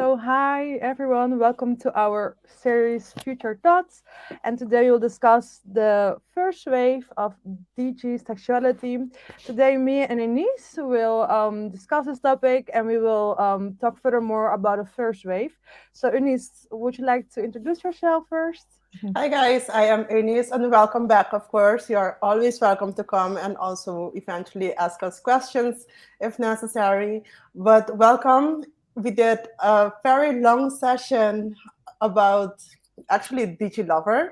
Hi everyone, welcome to our series Future Thoughts. And today we'll discuss the first wave of digisexuality. Today, me and Eunice will discuss this topic and we will talk furthermore about the first wave. So, Eunice, would you like to introduce yourself first? Hi guys, I am Eunice and welcome back. Of course, you're always welcome to come and also eventually ask us questions if necessary. But welcome. We did a very long session about actually digiLOVER,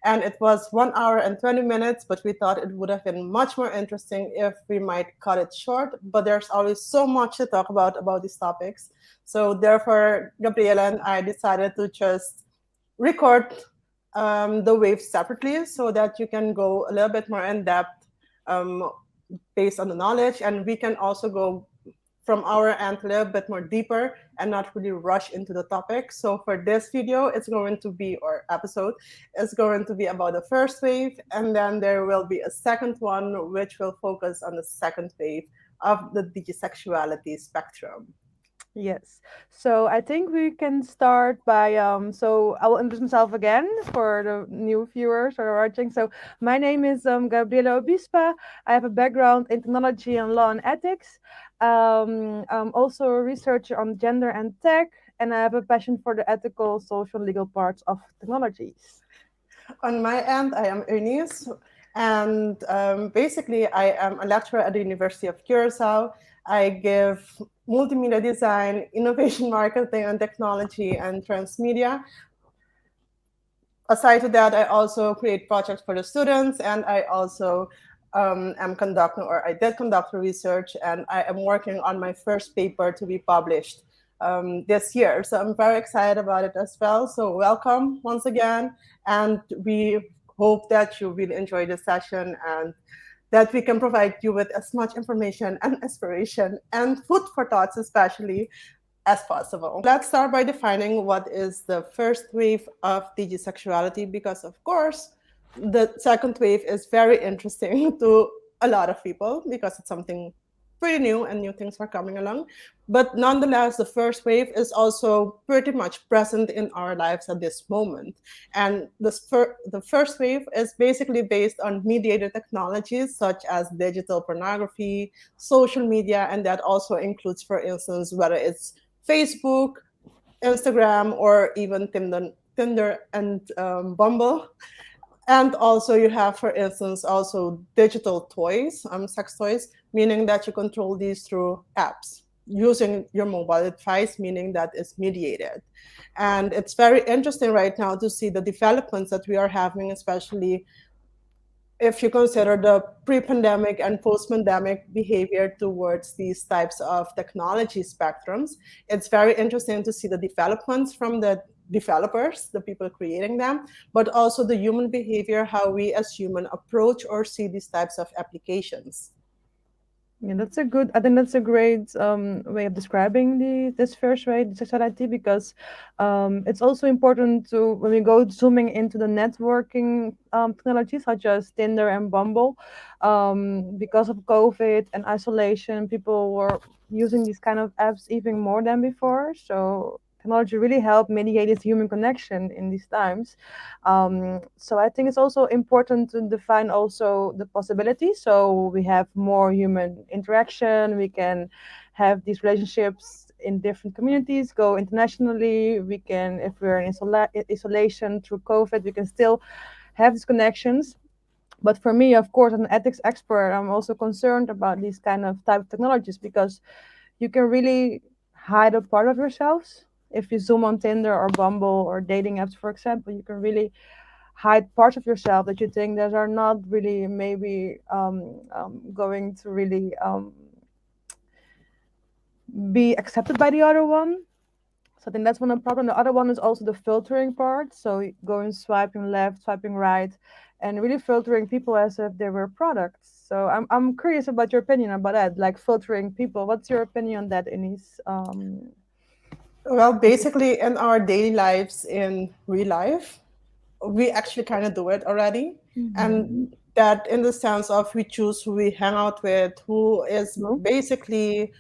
and it was 1 hour and 20 minutes, but we thought it would have been much more interesting if we might cut it short. But there's always so much to talk about these topics. So therefore, Gabriella and I decided to just record the waves separately so that you can go a little bit more in depth um, based on the knowledge, and we can also go from our end a little bit more deeper and not really rush into the topic. So for this video, it's going to be, or episode, it's going to be about the first wave, and then there will be a second one which will focus on the second wave of the digisexuality spectrum. Yes. So I think we can start by so I will introduce myself again for the new viewers who are watching. So my name is Gabriella Obispa. I have a background in technology and law and ethics. I'm also a researcher on gender and tech, and I have a passion for the ethical, social, legal parts of technologies. On my end, I am Eunice, and basically, I am a lecturer at the University of Curacao. I give multimedia design, innovation marketing and technology, and transmedia. Aside to that, I also create projects for the students, and I also am conducting, or I did conduct research, and I am working on my first paper to be published this year. So I'm very excited about it as well. So welcome once again, and we hope that you really enjoy this session and that we can provide you with as much information and inspiration and food for thoughts, especially as possible. Let's start by defining what is the first wave of digisexuality, because of course, the second wave is very interesting to a lot of people because it's something pretty new and new things are coming along. But nonetheless, the first wave is also pretty much present in our lives at this moment. And the first wave is basically based on mediated technologies such as digital pornography, social media, and that also includes, for instance, whether it's Facebook, Instagram, or even Tinder and Bumble. And also you have, for instance, also digital toys, sex toys, meaning that you control these through apps using your mobile device, meaning that it's mediated. And it's very interesting right now to see the developments that we are having, especially if you consider the pre-pandemic and post-pandemic behavior towards these types of technology spectrums. It's very interesting to see the developments from the developers, the people creating them, but also the human behavior, how we as human approach or see these types of applications. Yeah, that's a good. I think that's a great way of describing this first way, the sexuality, because it's also important to when we go zooming into the networking technologies such as Tinder and Bumble, because of COVID and isolation, people were using these kind of apps even more than before. So technology really helped mediate this human connection in these times. So I think it's also important to define also the possibilities. So we have more human interaction. We can have these relationships in different communities, go internationally. We can, if we're in isolation through COVID, we can still have these connections. But for me, of course, as an ethics expert, I'm also concerned about these kind of type of technologies because you can really hide a part of yourselves. If you zoom on Tinder or Bumble or dating apps, for example, you can really hide parts of yourself that you think that are not really maybe going to really be accepted by the other one. So I think that's one of the problem. The other one is also the filtering part. So going swiping left, swiping right, and really filtering people as if they were products. So I'm curious about your opinion about that, like filtering people. What's your opinion on that, Eunice? Well, basically, in our daily lives in real life, we actually kind of do it already. Mhm. And that in the sense of we choose who we hang out with, who is No? basically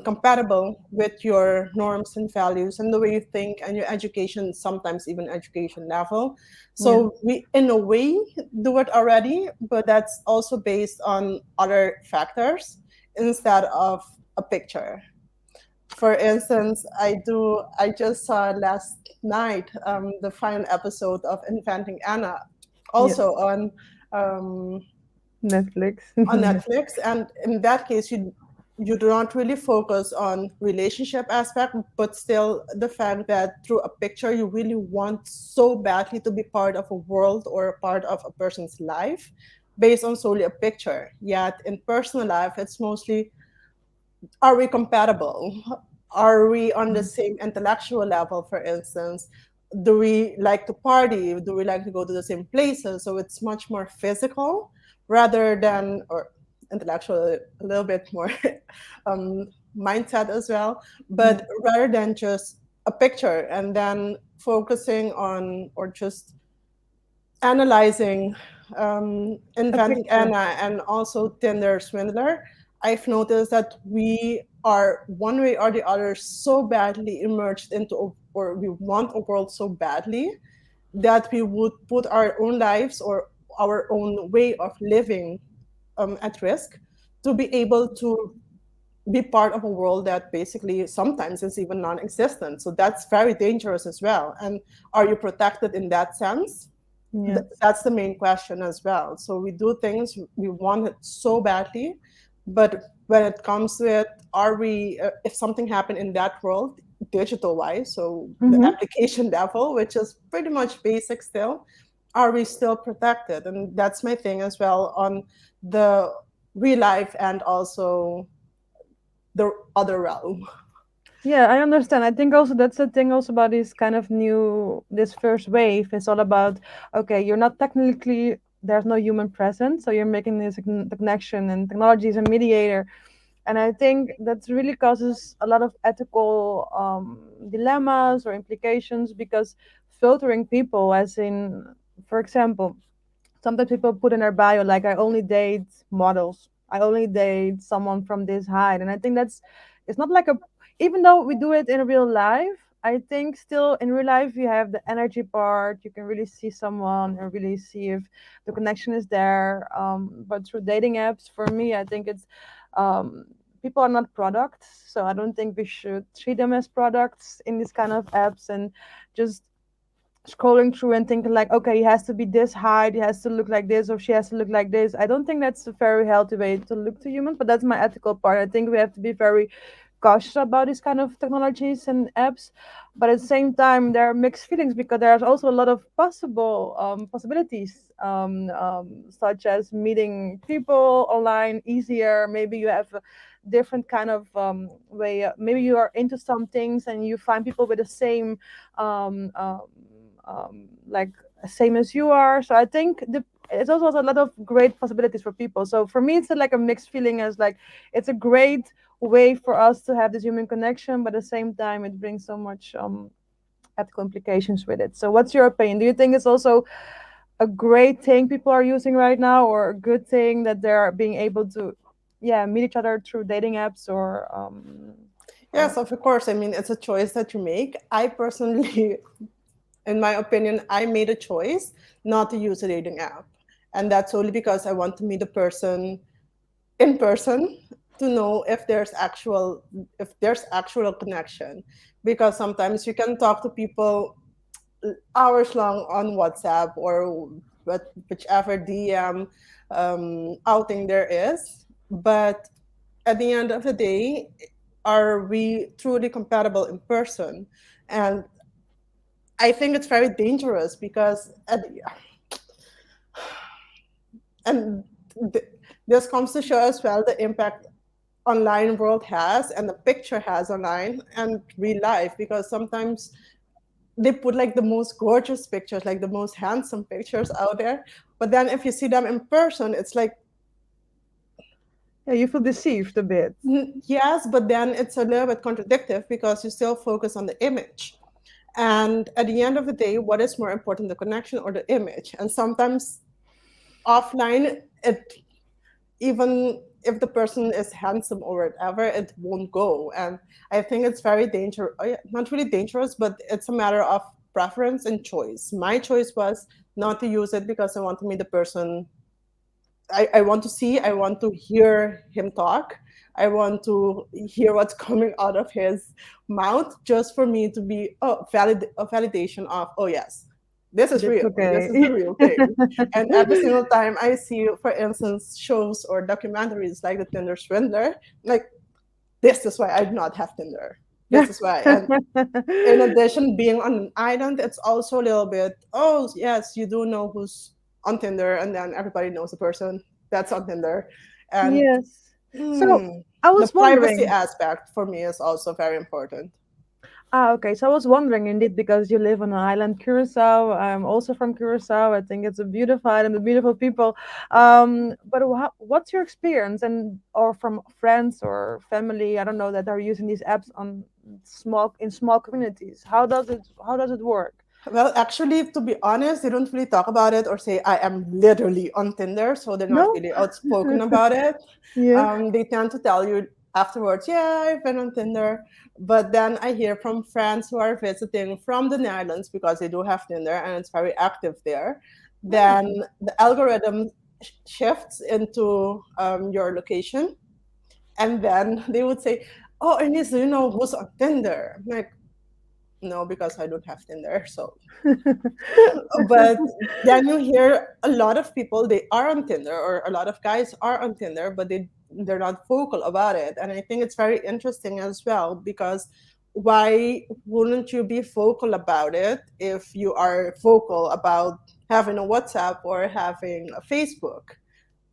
compatible with your norms and values and the way you think and your education, sometimes even education level. Yeah. So we, in a way, do it already, but that's also based on other factors instead of a picture. For instance, I just saw last night the final episode of Inventing Anna, Yeah. also um, Netflix. on Netflix. And in that case, you do not really focus on relationship aspect, but still the fact that through a picture you really want so badly to be part of a world or a part of a person's life based on solely a picture. Yet in personal life, it's mostly, are we compatible? Are we on the same intellectual level, for instance? Do we like to party? Do we like to go to the same places? So it's much more physical rather than, or intellectual, a little bit more um, mindset as well, Yeah. but rather than just a picture and then focusing on or just analyzing A Inventing picture. Anna and also Tinder Swindler, I've noticed that we are one way or the other so badly immersed into, or we want a world so badly that we would put our own lives or our own way of living at risk to be able to be part of a world that basically sometimes is even non-existent. So that's very dangerous as well. And are you protected in that sense? Yeah. That's the main question as well. So we do things we want it so badly, but when it comes to it, are we? If something happened in that world, digital wise, so the Mm-hmm. application level, which is pretty much basic still, are we still protected? And that's my thing as well on the real life and also the other realm. Yeah, I understand. I think also that's the thing also about this kind of new this first wave. It's all about, okay, you're not technically, there's no human presence, so you're making this the connection, and technology is a mediator. And I think that really causes a lot of ethical dilemmas or implications, because filtering people, as in, for example, sometimes people put in their bio like, I only date models, I only date someone from this height. And I think that's, it's not like a, even though we do it in real life, I think still in real life you have the energy part, you can really see someone and really see if the connection is there. But through dating apps, for me, I think it's um, people are not products, so I don't think we should treat them as products in this kind of apps, and just scrolling through and thinking like, okay, he has to be this height, he has to look like this, or she has to look like this. I don't think that's a very healthy way to look to humans, but that's my ethical part. I think we have to be very cautious about these kind of technologies and apps, but at the same time there are mixed feelings, because there's also a lot of possible possibilities, such as meeting people online easier. Maybe you have a different kind of way, maybe you are into some things and you find people with the same um, um, like same as you are. So I think it's also has a lot of great possibilities for people. So for me, it's like a mixed feeling, as like it's a great way for us to have this human connection, but at the same time, it brings so much ethical implications with it. So what's your opinion? Do you think it's also a great thing people are using right now, or a good thing that they're being able to, yeah, meet each other through dating apps, or Yes, of course. I mean, it's a choice that you make. I personally, in my opinion, I made a choice not to use a dating app. And that's only because I want to meet a person in person to know if there's actual connection. Because sometimes you can talk to people hours long on WhatsApp or whichever DM outing there is. But at the end of the day, are we truly compatible in person? And I think it's very dangerous because and th- this comes to show as well the impact online world has and the picture has online and real life, because sometimes they put like the most gorgeous pictures, like the most handsome pictures out there, but then if you see them in person, it's like, yeah, you feel deceived a bit. yes, but then it's a little bit contradictory because you still focus on the image. And at the end of the day, what is more important, the connection or the image? And sometimes offline, it even if the person is handsome or whatever, it won't go. And I think it's very dangerous, not really dangerous, but it's a matter of preference and choice. My choice was not to use it because I want to meet the person I want to see, I want to hear him talk. I want to hear what's coming out of his mouth just for me to be a validation of, oh, yes, this is That's real. This is okay. the real thing. And every single time I see, for instance, shows or documentaries like the Tinder Swindler, like, this is why I do not have Tinder. This is why. And in addition, being on an island, it's also a little bit, oh, yes, you do know who's on Tinder, and then everybody knows the person that's on Tinder. And Yes. So hmm, I the was privacy wondering. aspect for me is also very important. Okay. So I was wondering, indeed, because you live on an island, Curacao. I'm also from Curacao. I think it's a beautiful island with beautiful people. But what's your experience, and or from friends or family? I don't know that are using these apps on small communities. How does it work? Well, actually, to be honest, they don't really talk about it or say, I am literally on Tinder. So they're not No. really outspoken about it. Yeah. They tend to tell you afterwards, yeah, I've been on Tinder. But then I hear from friends who are visiting from the Netherlands because they do have Tinder and it's very active there. Then Hmm. the algorithm shifts into your location. And then they would say, oh, Eunice, do you know who's on Tinder? I'm like, no, because I don't have Tinder. So but then you hear a lot of people they are on Tinder or a lot of guys are on Tinder, but they're not vocal about it. And I think it's very interesting as well because why wouldn't you be vocal about it if you are vocal about having a WhatsApp or having a Facebook?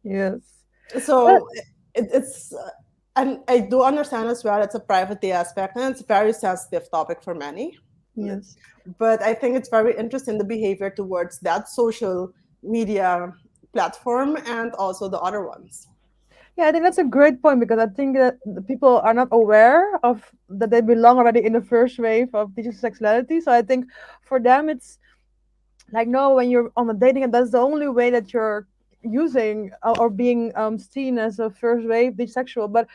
Yes. But So it's and I do understand as well it's a privacy aspect and it's a very sensitive topic for many, yes. but I think it's very interesting the behavior towards that social media platform and also the other ones. Yeah, I think that's a great point because I think that the people are not aware of that they belong already in the first wave of digital sexuality. So I think for them it's like, no, when you're on a dating app, that's the only way that you're using or being seen as a first wave bisexual. But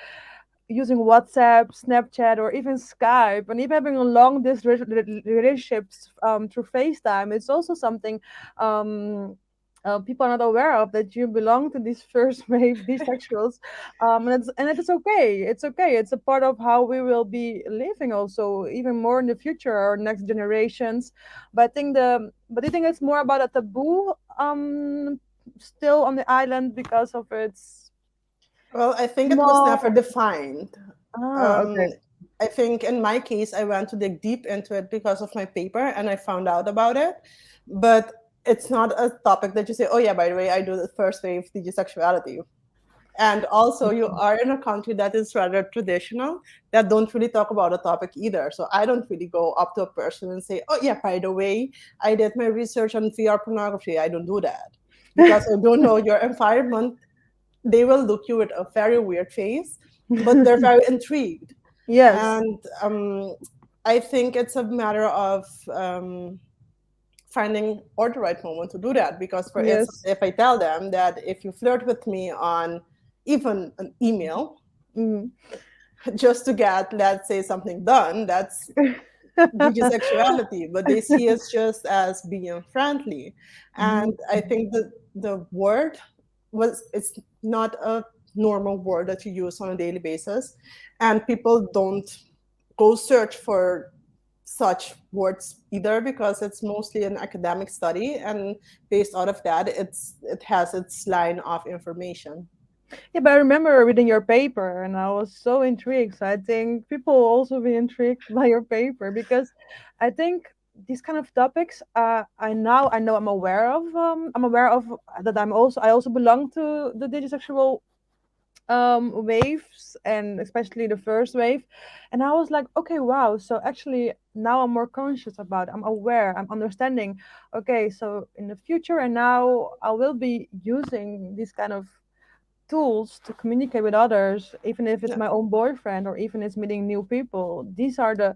using WhatsApp, Snapchat, or even Skype, and even having a long distance relationships through FaceTime, it's also something um, people are not aware of, that you belong to these first wave bisexuals, and it is okay. It's okay. It's a part of how we will be living, also even more in the future, our next generations. But I think it's more about a taboo. Still on the island because of its Well, I think it was never small. defined. Okay. Um, I think in my case, I went to dig deep into it because of my paper and I found out about it. But it's not a topic that you say, oh, yeah, by the way, I do the first wave digisexuality. And also, you are in a country that is rather traditional that don't really talk about a topic either. So I don't really go up to a person and say, oh, yeah, by the way, I did my research on VR pornography. I don't do that because I don't know your environment. They will look you with a very weird face, but they're very intrigued. Yes. And I think it's a matter of finding or the right moment to do that. Because, for instance, Yes. if I tell them that if you flirt with me on even an email, Mm. just to get, let's say, something done, that's digisexuality, but they see us just as being friendly. And Mhm. I think that the word it's not a normal word that you use on a daily basis, and people don't go search for such words either because it's mostly an academic study, and based out of that, it has its line of information. Yeah, but I remember reading your paper and I was so intrigued. So I think people will also be intrigued by your paper because I think these kind of topics I know I'm aware of that I also belong to the digisexual waves, and especially the first wave. And I was like, okay, wow, so actually now I'm more conscious about it. I'm aware, I'm understanding. Okay, so in the future and now I will be using these kind of tools to communicate with others, even if it's Yeah. my own boyfriend or even it's meeting new people. These are the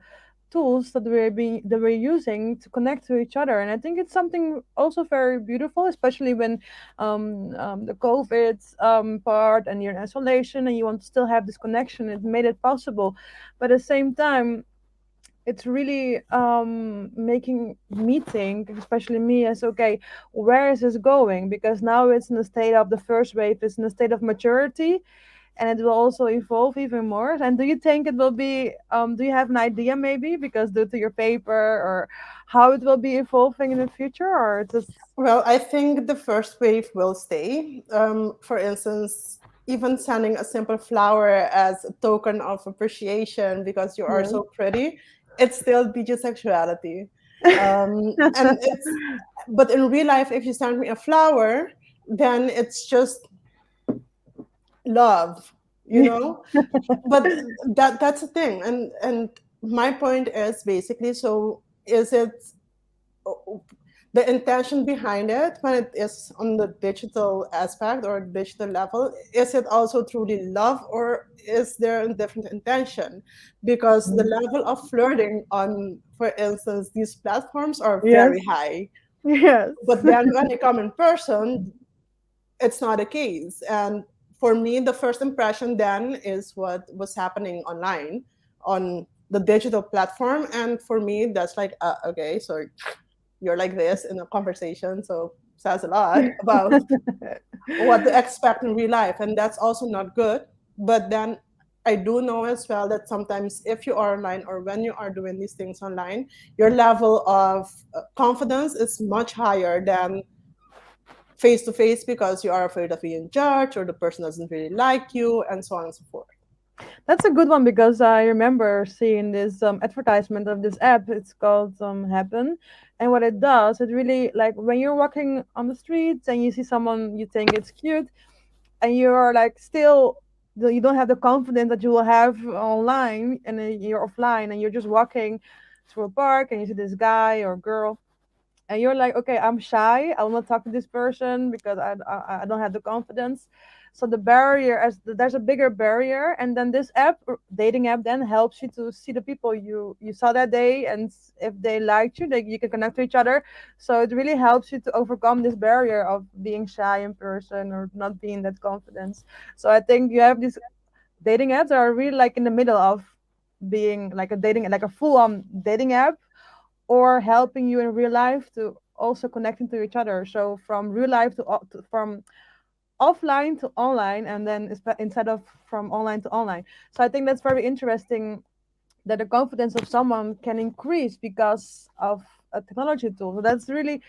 tools that we're using to connect to each other. And I think it's something also very beautiful, especially when the COVID part and you're in isolation and you want to still have this connection. It made it possible, but at the same time, it's really making me think, especially me, as okay, where is this going? Because now it's in the state of the first wave, it's in the state of maturity, and it will also evolve even more. And do you think it will be? Do you have an idea maybe because due to your paper or how it will be evolving in the future, or just Well, I think the first wave will stay. For instance, even sending a simple flower as a token of appreciation because you are yeah, so pretty, it's still digisexuality. And it's, but in real life, if you send me a flower, then it's just love, you know? But that's the thing. And my point is basically, so is it the intention behind it when it is on the digital aspect or digital level? Is it also truly love, or is there a different intention? Because the level of flirting on, for instance, these platforms are yes, very high, yes, but then when you come in person, it's not the case. And for me, the first impression then is what was happening online on the digital platform. And for me, that's like, okay, so you're like this in a conversation, so says a lot about what to expect in real life, and that's also not good. But then I do know as well that sometimes if you are online or when you are doing these things online, your level of confidence is much higher than face to face because you are afraid of being judged or the person doesn't really like you and so on and so forth. that's a good one because I remember seeing this advertisement of this app. It's called Happen, and what it does, it really like when you're walking on the streets and you see someone you think it's cute, and you're like still you don't have the confidence that you will have online, and then you're offline and you're just walking through a park and you see this guy or girl, and you're like, okay, I'm shy, I will not talk to this person because I don't have the confidence. So the barrier, as there's a bigger barrier, and then this app dating app then helps you to see the people you saw that day, and if they liked you, you can connect to each other. So it really helps you to overcome this barrier of being shy in person or not being that confidence. So I think you have these dating apps that are really like in the middle of being like a dating, like a full-on dating app, or helping you in real life to also connecting to each other. So from real life from offline to online, and then instead of from online to online. So I think that's very interesting that the confidence of someone can increase because of a technology tool. So that's really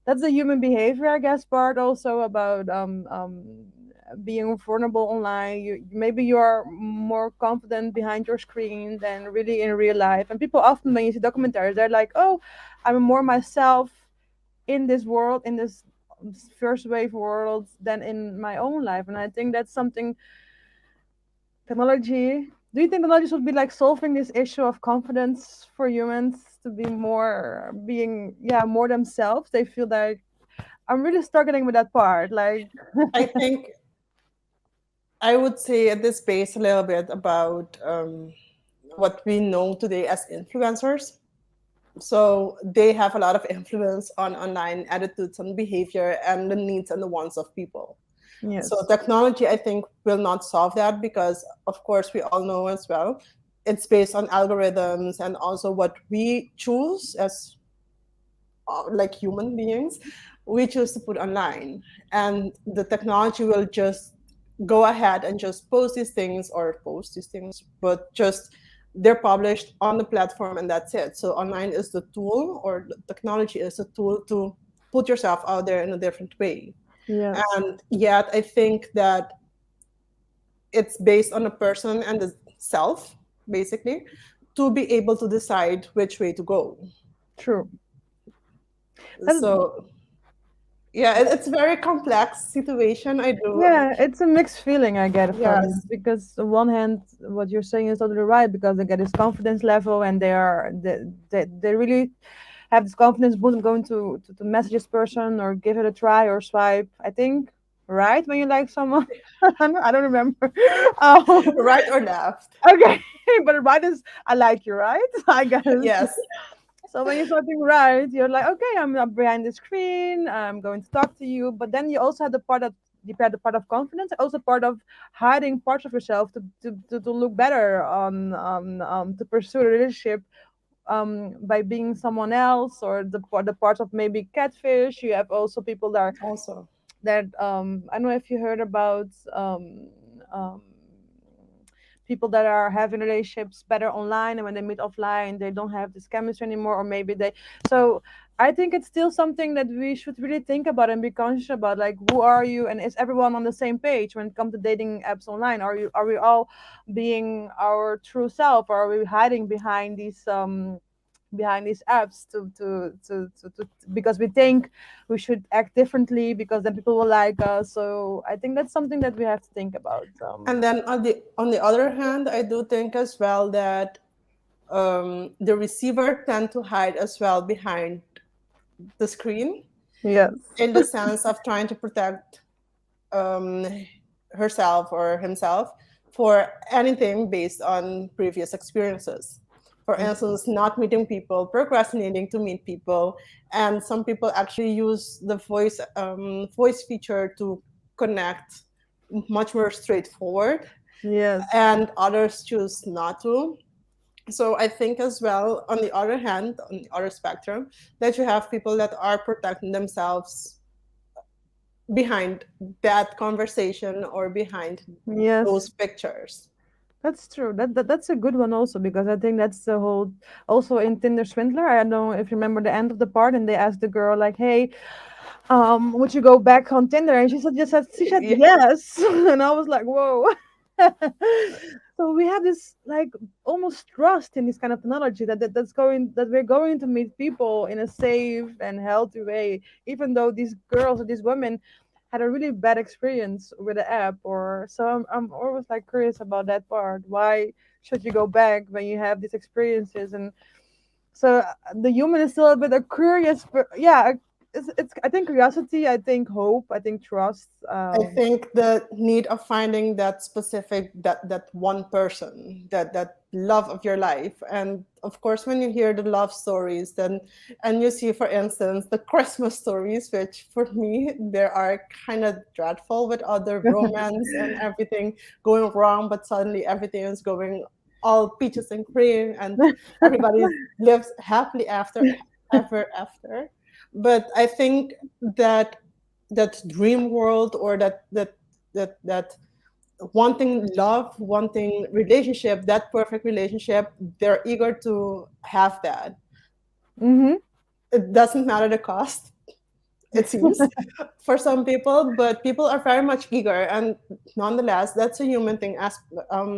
that's the human behavior, I guess, part also about being vulnerable online. You maybe you are more confident behind your screen than really in real life. And people often, when you see documentaries, they're like, "Oh, I'm more myself in this world, in this first wave world, than in my own life." And I think that's something technology. Do you think technology should be like solving this issue of confidence for humans to be more being more themselves? They feel like I'm really struggling with that part. Like, I think I would say at this base a little bit about what we know today as influencers. So they have a lot of influence on online attitudes and behavior and the needs and the wants of people. So yes, technology, I think, will not solve that because, of course, we all know as well, it's based on algorithms and also what we choose as like human beings, we choose to put online, and the technology will just go ahead and just post these things, but just they're published on the platform and that's it. So online is the tool, or the technology is a tool to put yourself out there in a different way. yes, And yet I think that it's based on a person and the self, basically, to be able to decide which way to go. true. That, So yeah, it's a very complex situation. I do. yeah, it's a mixed feeling I get from it Yes, because on one hand, what you're saying is totally right because they get this confidence level and they really have this confidence boost going to message this person or give it a try or swipe. I think right? When you like someone, I don't remember. Um, Right or left? okay, but right is I like you, right? I guess. Yes. So when you're starting right, you're like, okay, I'm not behind the screen. I'm going to talk to you. But then you also have the part of the part of confidence, also part of hiding parts of yourself to look better, to pursue a relationship, by being someone else, or the parts of maybe catfish. You have also people Also. that I don't know if you heard about um, people that are having relationships better online, and when they meet offline they don't have this chemistry anymore, or maybe they. So I think it's still something that we should really think about and be conscious about, like, who are you, and is everyone on the same page when it comes to dating apps online? Are we all being our true self, or are we hiding behind these apps because we think we should act differently because then people will like us? So I think that's something that we have to think about. And then on the other hand, I do think as well that the receiver tend to hide as well behind the screen, Yes. in the sense of trying to protect um, herself or himself for anything based on previous experiences. For instance, not meeting people, procrastinating to meet people, and some people actually use the voice feature to connect much more straightforward, Yes. and others choose not to. So I think as well, on the other hand, on the other spectrum, that you have people that are protecting themselves behind that conversation or behind those Yes. pictures. That's true. That's a good one also, because I think that's the whole, also in Tinder Swindler. I don't know if you remember the end of the part, and they asked the girl like, "Hey, would you go back on Tinder?" And she said Yeah. yes, and I was like, "Whoa." So we have this like almost trust in this kind of technology that we're going to meet people in a safe and healthy way, even though these girls or these women had a really bad experience with the app. Or so I'm always like curious about that part. Why should you go back when you have these experiences? And so the human is still a bit a curious, but yeah, it's I think curiosity, I think hope, I think trust. I think the need of finding that specific, that one person, that love of your life. And of course, when you hear the love stories, then, and you see, for instance, the Christmas stories, which for me they are kind of dreadful, with other romance and everything going wrong, but suddenly everything is going all peaches and cream, and everybody lives happily after ever after. But I think that that dream world, or that wanting love, wanting relationship, that perfect relationship, they're eager to have that. Mm-hmm. It doesn't matter the cost, it seems, for some people, but people are very much eager. And nonetheless, that's a human thing, as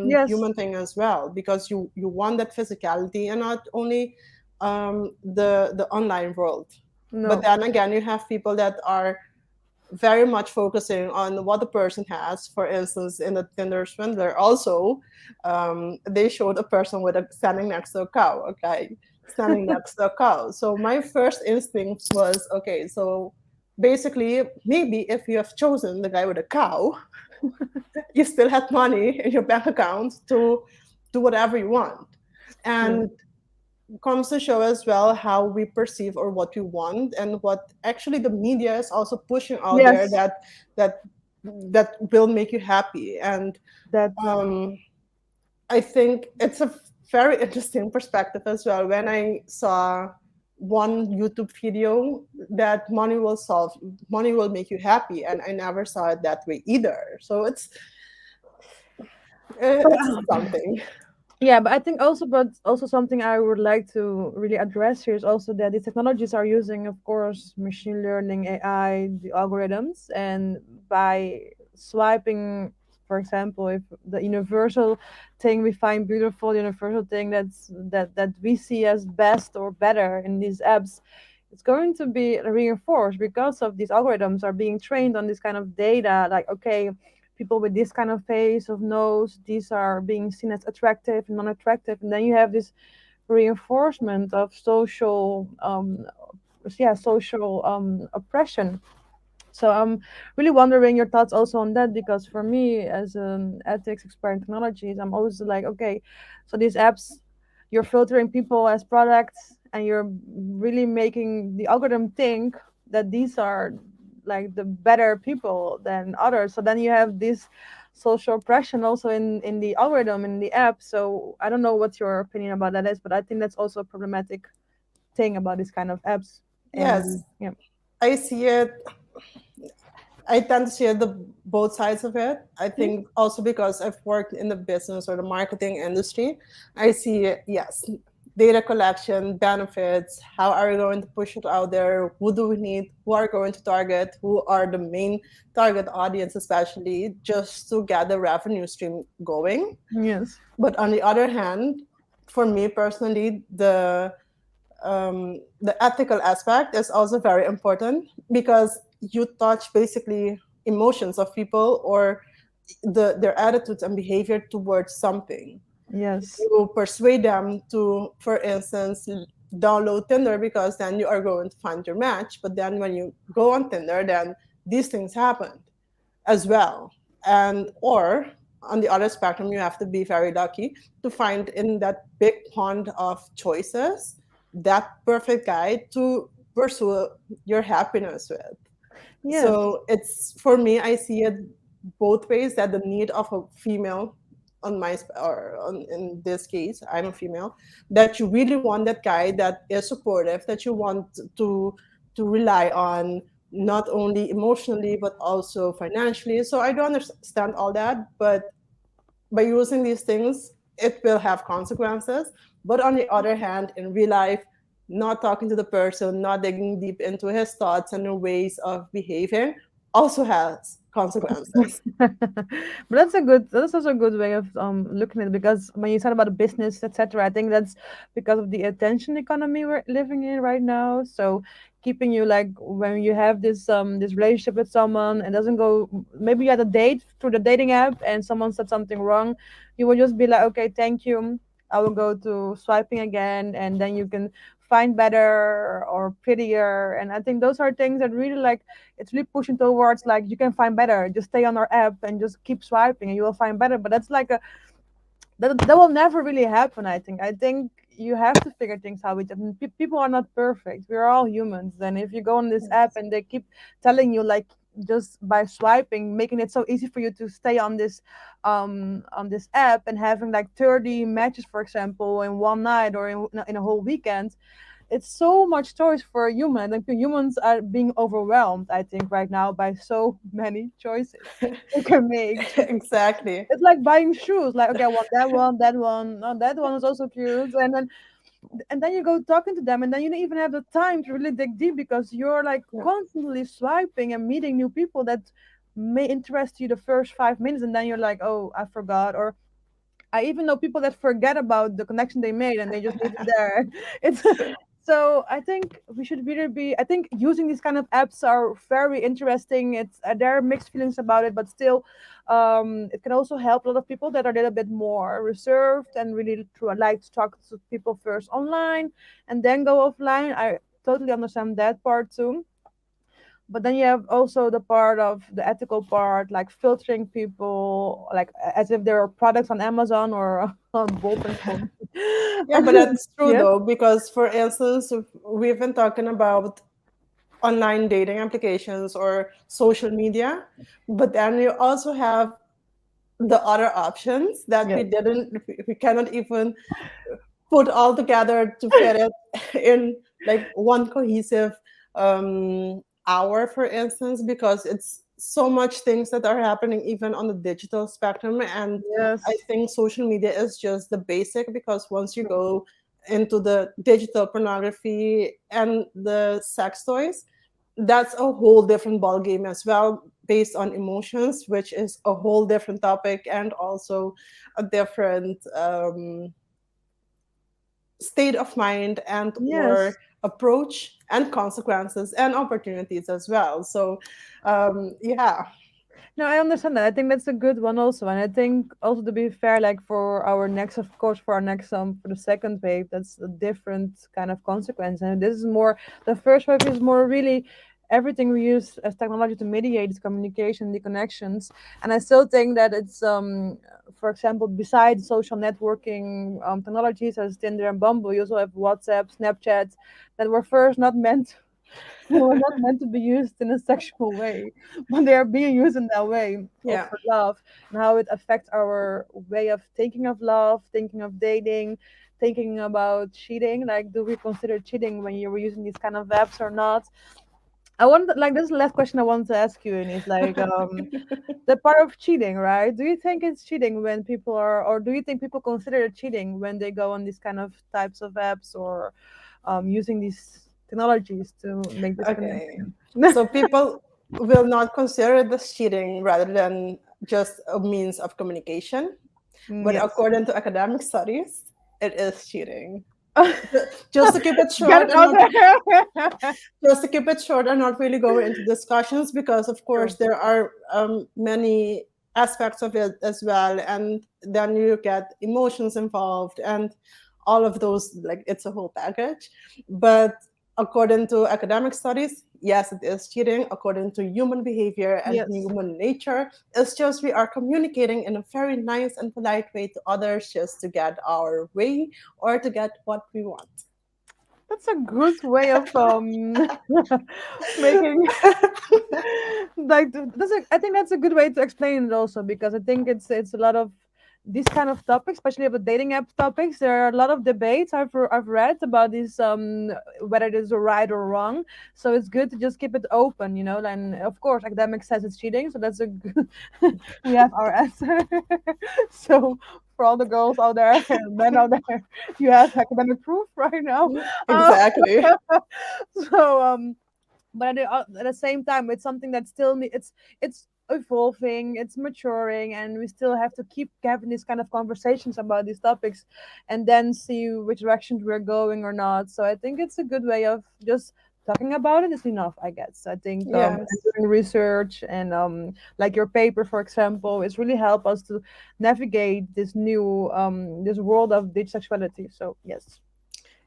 Yes. human thing as well, because you want that physicality, and not only the online world. But No. then again, you have people that are very much focusing on what the person has. For instance, in the Tinder Swindler, also, they showed a person with standing next to a cow. Okay, standing next to a cow. So my first instinct was, okay, so basically, maybe if you have chosen the guy with a cow, you still had money in your bank account to do whatever you want. Yeah. And comes to show as well how we perceive or what we want, and what actually the media is also pushing out there, Yes. that will make you happy. And That's um, I think it's a very interesting perspective as well, when I saw one YouTube video that money will make you happy, and I never saw it that way either. So it's something. Yeah, but I think also, but also something I would like to really address here is also that these technologies are using, of course, machine learning, AI, the algorithms, and by swiping, for example, if the universal thing we find beautiful, universal thing that we see as best or better in these apps, it's going to be reinforced because of these algorithms are being trained on this kind of data. Like, okay, people with this kind of face of nose, these are being seen as attractive and non-attractive, and then you have this reinforcement of social, social oppression. So I'm really wondering your thoughts also on that, because for me as an ethics expert in technologies, I'm always like, okay, so these apps, you're filtering people as products, and you're really making the algorithm think that these are like the better people than others. So then you have this social oppression also in the algorithm in the app. So I don't know what your opinion about that is, but I think that's also a problematic thing about this kind of apps. Yes, And yeah. I see it. I tend to see the both sides of it. I Mm, think also because I've worked in the business or the marketing industry, I see it, yes, data collection, benefits, how are we going to push it out there? Who do we need? Who are going to target? Who are the main target audience, especially just to get the revenue stream going? yes. But on the other hand, for me personally, the ethical aspect is also very important because you touch basically emotions of people or their attitudes and behavior towards something. Yes. You persuade them to, for instance, download Tinder because then you are going to find your match. But then when you go on Tinder, then these things happen as well. And or on the other spectrum, you have to be very lucky to find in that big pond of choices that perfect guy to pursue your happiness with. Yes. So it's, for me, I see it both ways, that the need of a female on my or on, in this case I'm a female, that you really want that guy that is supportive, that you want to rely on, not only emotionally but also financially. So I do understand all that, but by using these things, it will have consequences. But on the other hand, in real life, not talking to the person, not digging deep into his thoughts and their ways of behaving also has consequences. But that's also a good way of looking at it, because when you said about the business, etc., I think that's because of the attention economy we're living in right now. So keeping you like, when you have this relationship with someone and doesn't go, maybe you had a date through the dating app and someone said something wrong, you will just be like, okay, thank you, I will go to swiping again, and then you can find better or prettier. And I think those are things that really like, it's really pushing towards like, you can find better, just stay on our app and just keep swiping and you will find better. But that's like a, that will never really happen. I think you have to figure things out with them. People are not perfect, we're all humans. And if you go on this app and they keep telling you like, just by swiping, making it so easy for you to stay on this app and having like 30 matches, for example, in one night or in a whole weekend, it's so much choice for a human. Like humans are being overwhelmed, I think, right now by so many choices they can make. Just Exactly. it's like buying shoes. Like, okay, I want that one, that one. No, that one is also cute. And then you go talking to them, and then you don't even have the time to really dig deep, because you're like Yeah. constantly swiping and meeting new people that may interest you the first 5 minutes, and then you're like, oh, I forgot. Or I even know people that forget about the connection they made and they just leave it there. It's so I think we should really be. I think using these kind of apps are very interesting. It's there are mixed feelings about it, but still, it can also help a lot of people that are a little bit more reserved and really like to talk to people first online and then go offline. I totally understand that part too. But then you have also the part of the ethical part, like filtering people, like as if there are products on Amazon or on bol.com. Yeah, but that's true Yes, though, because for instance, we've been talking about online dating applications or social media, but then you also have the other options that yes, we cannot even put all together to fit it in like one cohesive hour, for instance, because it's so much things that are happening even on the digital spectrum. And I yes. think social media is just the basic, because once you True. go into the digital pornography and the sex toys, that's a whole different ball game as well, based on emotions, which is a whole different topic, and also a different state of mind and or Yes. approach and consequences and opportunities as well. So yeah. No, I understand that. I think that's a good one also. And I think also, to be fair, like for our next, of course, for our next for the second wave, that's a different kind of consequence. And this is more, the first wave is more really everything we use as technology to mediate this communication, the connections. And I still think that it's for example, besides social networking technologies as Tinder and Bumble, you also have WhatsApp, Snapchat, that were first not meant they were not meant to be used in a sexual way, but they are being used in that way Yeah. for love, and how it affects our way of thinking of love, thinking of dating, thinking about cheating. Like, do we consider cheating when you were using these kind of apps or not? I want, like, this is the last question I want to ask you, and it's like the part of cheating, right? Do you think it's cheating when people are, or do you think people consider it cheating when they go on these kind of types of apps or using these technologies to make this Okay. connection? So people will not consider this cheating rather than just a means of communication. But Yes. according to academic studies, it is cheating. Just to keep it Get short it and out not there. just to keep it short and not really go into discussions, because of Sure. course there are many aspects of it as well, and then you get emotions involved and all of those, like it's a whole package. But according to academic studies, yes, it is cheating. According to human behavior and Yes. human nature, it's just we are communicating in a very nice and polite way to others just to get our way or to get what we want. That's a good way of making like I think that's a good way to explain it also, because I think it's a lot of these kind of topics, especially about dating app topics. There are a lot of debates I've read about this whether it is right or wrong. So it's good to just keep it open, you know. And of course, academic says it's cheating, so that's a good we have our answer. So for all the girls out there and men out there, you have academic proof right now. Uh, Exactly. so but at the same time, it's something that still it's evolving, it's maturing, and we still have to keep having these kind of conversations about these topics, and then see which directions we're going or not. So I think it's a good way of just talking about it is enough, I guess. I think and Yes. doing research and like your paper, for example, it's really help us to navigate this new this world of digisexuality. So yes.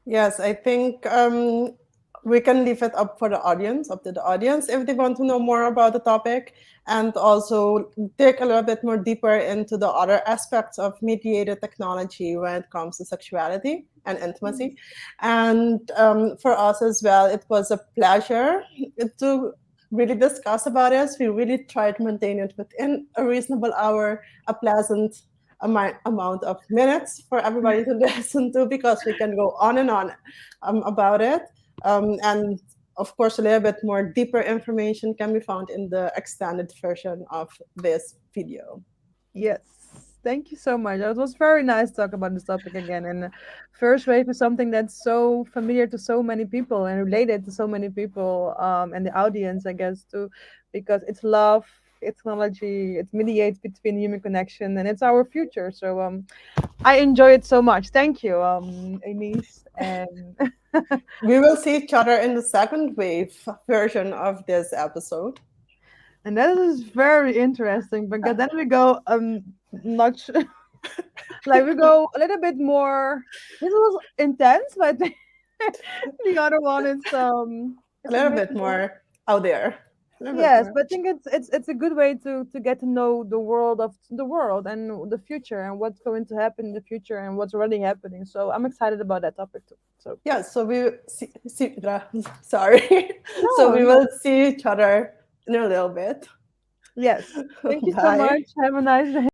Yes, I think we can leave it up for the audience, up to the audience, if they want to know more about the topic, and also dig a little bit more deeper into the other aspects of mediated technology when it comes to sexuality and intimacy. And for us as well, it was a pleasure to really discuss about this. We really tried to maintain it within a reasonable hour, a pleasant amount of minutes for everybody to listen to, because we can go on and on about it. And of course, a little bit more deeper information can be found in the extended version of this video. Yes. Thank you so much. It was very nice to talk about this topic again. And first wave is something that's so familiar to so many people and related to so many people, and the audience, I guess, too, because it's love, it's technology, it mediates between human connection, and it's our future. So I enjoy it so much. Thank you, Eunice. And We will see each other in the second wave version of this episode. and that is very interesting because then we go much like we go a little bit more. This was intense, but the other one is A it's a little bit bit more. more out there. A little bit Yes, more. but I think it's a good way to get to know the world and the future and what's going to happen in the future and what's already happening. So I'm excited about that topic too. So Yeah, so we sorry. So no, we no. will see each other in a little bit. Yes. Thank you so Bye. much. Have a nice day.